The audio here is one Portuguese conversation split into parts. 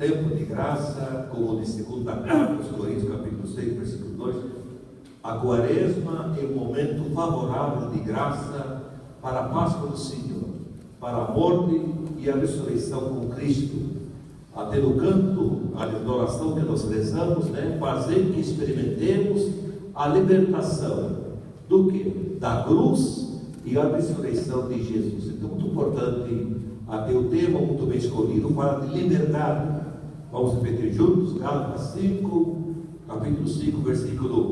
tempo de graça, como de 2 carta aos Coríntios, capítulo 6, versículo 2, a quaresma é um momento favorável de graça para a Páscoa do Senhor, para a morte e a ressurreição com Cristo. Até no canto, a oração que nós rezamos, fazer que experimentemos a libertação do que? Da cruz e a ressurreição de Jesus. Então, muito importante, até o tema muito bem escolhido, fala de liberdade. Vamos repetir juntos, Gálatas 5, capítulo 5, versículo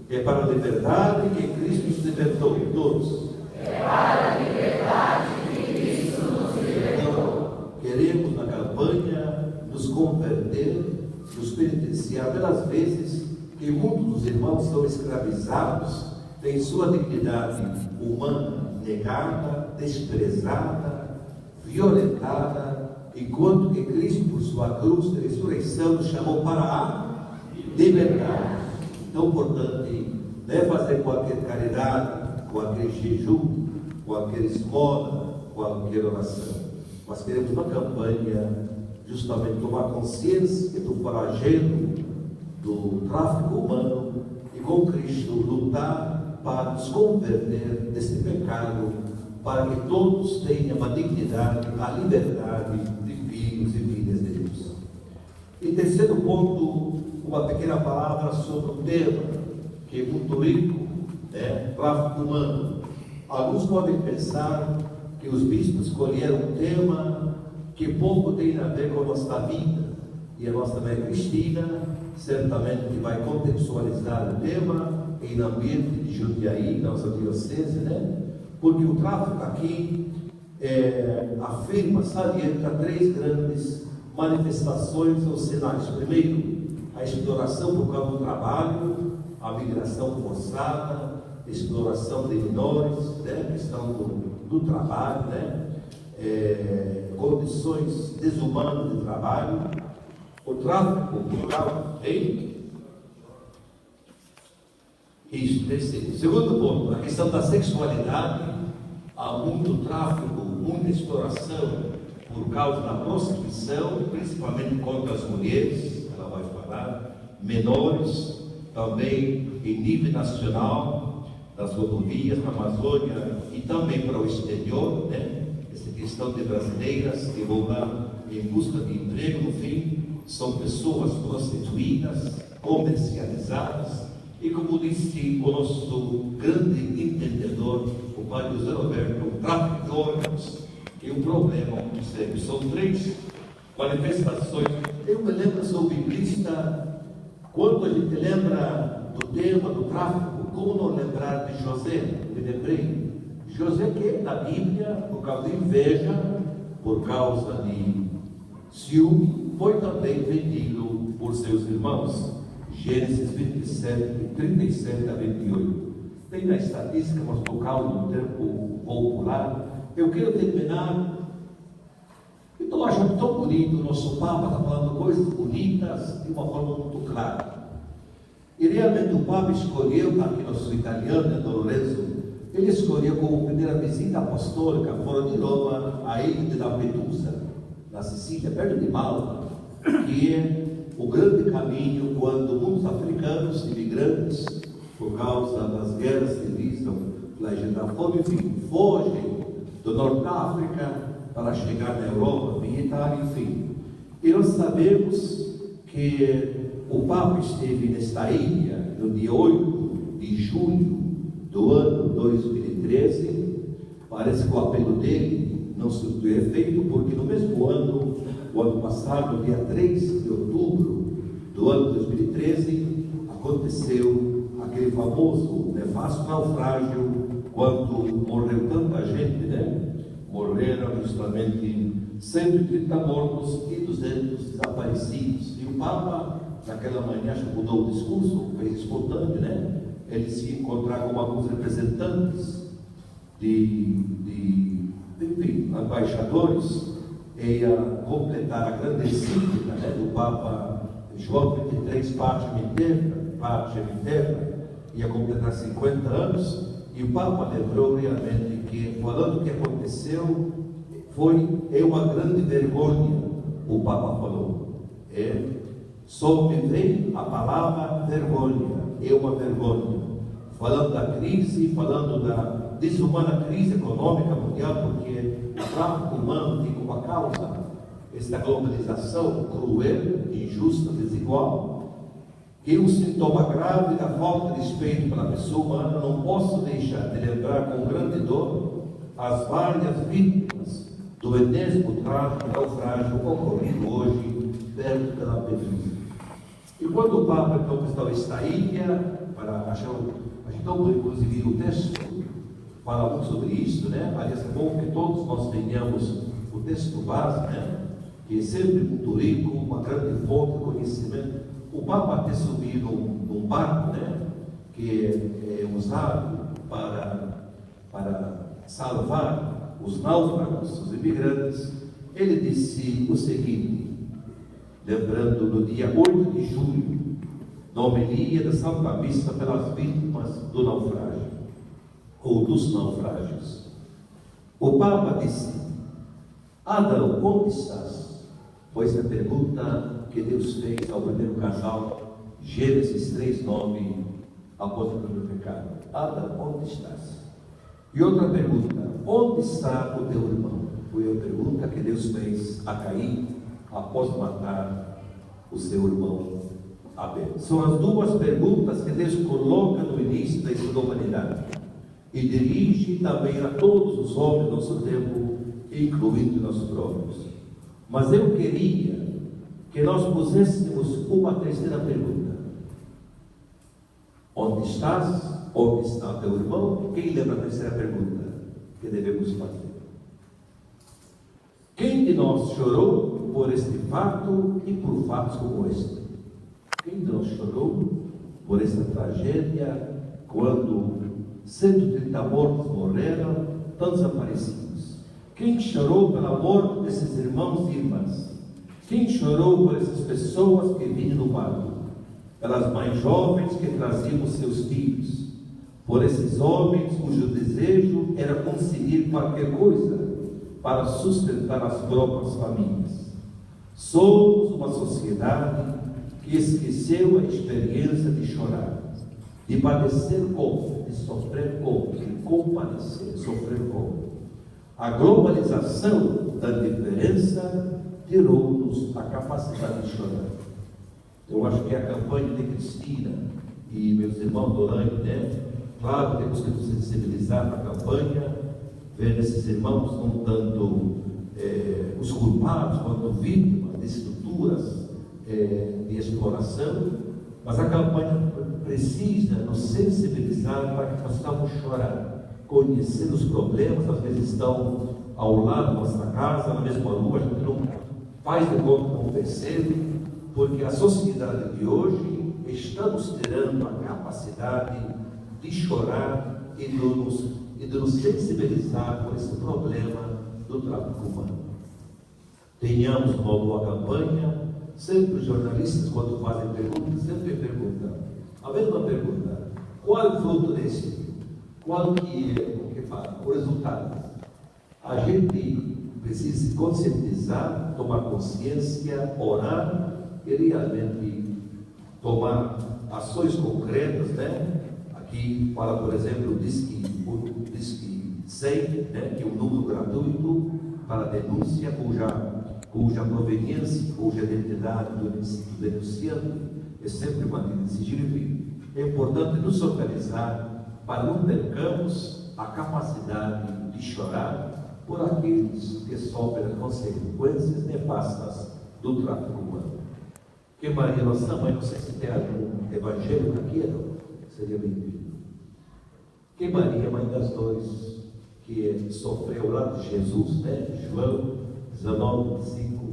1. É para a liberdade que Cristo nos libertou, todos. É para a liberdade que Cristo nos libertou. Queremos, na campanha, nos converter, nos penitenciar pelas vezes que muitos dos irmãos são escravizados, têm sua dignidade humana negada, desprezada, violentada, enquanto que Cristo, por sua cruz de ressurreição, nos chamou para a liberdade. Então, portanto, não é fazer qualquer caridade, qualquer jejum, qualquer esmola, qualquer oração. Nós queremos uma campanha justamente tomar consciência do flagelo do tráfico humano e com Cristo lutar para nos converter desse pecado, para que todos tenham a dignidade, a liberdade de filhos e filhas de Deus. E terceiro ponto, uma pequena palavra sobre o tema, que é muito rico, tráfico humano. Alguns podem pensar que os bispos escolheram um tema que pouco tem a ver com a nossa vida, e a nossa mãe Cristina certamente vai contextualizar o tema em ambiente de Jundiaí, nossa diocese, porque o tráfico aqui afirma, salienta três grandes manifestações ou cenários. Primeiro, a exploração por causa do trabalho, a migração forçada, a exploração de menores, questão do trabalho, condições desumanas de trabalho, o tráfico cultural, isso, terceiro. Segundo ponto, a questão da sexualidade. Há muito tráfico, muita exploração por causa da prostituição, principalmente contra as mulheres, ela vai falar, menores, também em nível nacional, nas rodovias, na Amazônia e também para o exterior, essa questão de brasileiras que vão lá em busca de emprego, no fim, são pessoas prostituídas, comercializadas, e como disse o nosso grande entendedor, o padre José Roberto, o tráfico de órgãos é um problema muito sério. São três manifestações. Eu me lembro, sou biblista, quando a gente lembra do tema do tráfico, como não lembrar de José? Me lembrei. José, que na Bíblia, por causa de inveja, por causa de ciúme, foi também vendido por seus irmãos. Gênesis 27, 37 a 28. Tem na estatística, mas no cálculo do tempo popular. Eu quero terminar. Então, eu acho tão bonito. O nosso Papa está falando coisas bonitas de uma forma muito clara. E realmente o Papa escolheu, aqui nosso italiano, Lorenzo, ele escolheu como primeira visita apostólica fora de Roma a ilha de Lampedusa, na Sicília, perto de Malta, que é o grande caminho quando muitos africanos, imigrantes, por causa das guerras civis, da fome, enfim, fogem do Norte da África para chegar na Europa, via Itália, enfim. E nós sabemos que o Papa esteve nesta ilha no dia 8 de julho do ano 2013. Parece que o apelo dele não surtiu efeito, porque no mesmo ano, o ano passado, no dia 3 de outubro do ano 2013, aconteceu aquele famoso nefasto naufrágio, quando morreu tanta gente, Morreram justamente 130 mortos e 200 desaparecidos. E o Papa, naquela manhã, acho que mudou o discurso, fez espontâneo, Ele se encontrar com alguns representantes enfim, embaixadores, e a completar a grande encíclica do Papa João 23, Pacem in Terra, ia completar 50 anos, e o Papa lembrou realmente que, falando o que aconteceu, é uma grande vergonha, o Papa falou. Só me veio a palavra vergonha, é uma vergonha. Falando da crise, falando da desumana crise econômica mundial, porque o tráfico humano tem como causa esta globalização cruel, injusta, desigual, que é um sintoma grave da falta de respeito pela pessoa humana. Não posso deixar de lembrar com grande dor as várias vítimas do enésimo tráfico naufrágio ocorrido hoje perto da Lampedusa. E quando o Papa então visitou esta ilha, então, inclusive, o texto fala muito sobre isso, né? Aliás, é bom que todos nós tenhamos o texto base, né? Que é sempre muito rico, uma grande fonte de conhecimento. O Papa ter subido num barco, né? Que é usado para salvar os náufragos, os imigrantes. Ele disse o seguinte, lembrando no dia 8 de julho, na homilia da Santa Missa pelas vítimas do naufrágio, ou dos naufrágios. O Papa disse: Adão, onde estás? Pois a pergunta que Deus fez ao primeiro casal, Gênesis 3:9, após o primeiro pecado. Adão, onde estás? E outra pergunta: onde está o teu irmão? Foi a pergunta que Deus fez a Caim após matar o seu irmão Abel. São as duas perguntas que Deus coloca no início da história da humanidade e dirige também a todos os homens do nosso tempo, incluindo nós próprios. Mas eu queria que nós puséssemos uma terceira pergunta: onde estás? Onde está o teu irmão? Quem lembra a terceira pergunta que devemos fazer? Quem de nós chorou por este fato e por fatos como este? Quem de nós chorou por esta tragédia quando 130 mortos morreram, tantos desaparecidos? Quem chorou pela morte desses irmãos e irmãs? Quem chorou por essas pessoas que vinham no barco? Pelas mães jovens que traziam os seus filhos? Por esses homens cujo desejo era conseguir qualquer coisa para sustentar as próprias famílias? Somos uma sociedade que esqueceu a experiência de chorar, de padecer como, de sofrer como, de compadecer, sofrer como. A globalização da diferença tirou-nos a capacidade de chorar. Eu acho que a campanha de Cristina e meus irmãos do Orlando, né? Claro, temos que nos sensibilizar para a campanha, ver esses irmãos não tanto os culpados, quanto vítimas de estruturas de exploração, mas a campanha precisa nos sensibilizar para que possamos chorar, conhecer os problemas, às vezes estão ao lado da nossa casa, na mesma rua, a gente não faz de conta, não percebe, porque a sociedade de hoje estamos terando a capacidade de chorar e de nos sensibilizar por esse problema do tráfico humano. Tenhamos uma boa campanha. Sempre os jornalistas, quando fazem perguntas, sempre perguntam a mesma pergunta: qual é o fruto desse? Qual que é o resultado? A gente precisa se conscientizar, tomar consciência, orar e realmente tomar ações concretas, né? Aqui fala, por exemplo, o Disque 100, né? Que é um número gratuito para denúncia cuja proveniência, cuja identidade do denunciante é sempre mantida em sigilo. É importante nos organizar para não percamos a capacidade de chorar por aqueles que sofrem as consequências nefastas do tráfico humano. Que Maria, nossa mãe, não sei se tem algum evangélico aqui, não? Seria bem-vindo. Que Maria, mãe das dores, que sofreu ao lado de Jesus, né? João 19, 25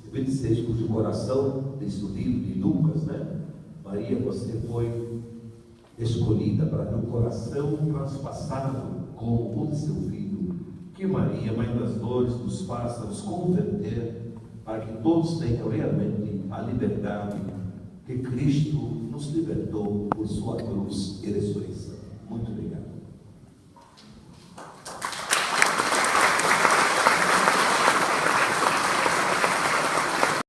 e 26, cujo coração, desse livro de Lucas, né? Maria, você foi escolhida para ter um coração transpassado como o de seu filho. Que Maria, mãe das dores, nos faça nos converter para que todos tenham realmente a liberdade que Cristo nos libertou por sua cruz e ressurreição. Muito obrigado.